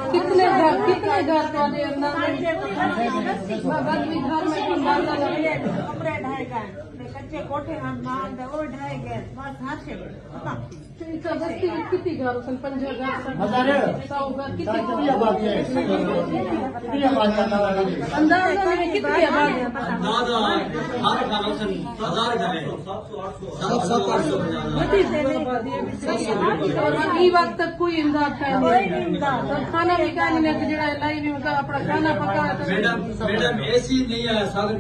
कितने घर तो घर में कपड़े ढाई गए कच्चे कोठे वो ढाई गए बस हाथे कितनी घर पंजा घर 100 घर कितनी अंदाजा में कितनी आबादी है वक्त तक कोई इमदाद खाना भी कहने जरा लाइव अपना खाना पका मैडम ऐसी नहीं है सागर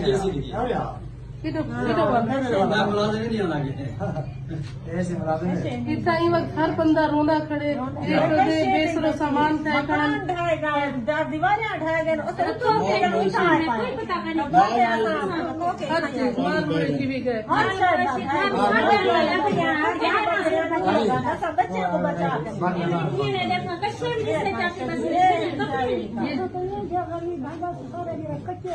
ऐसी नहीं है वक्त हर बंदा रोना खड़े बेसरो सामान दीवारें ढाए गए बच्चे को बचा कच्चे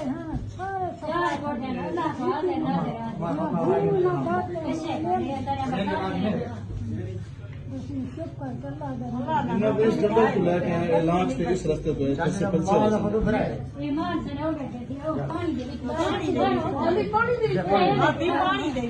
इस रास्ते पे पानी दे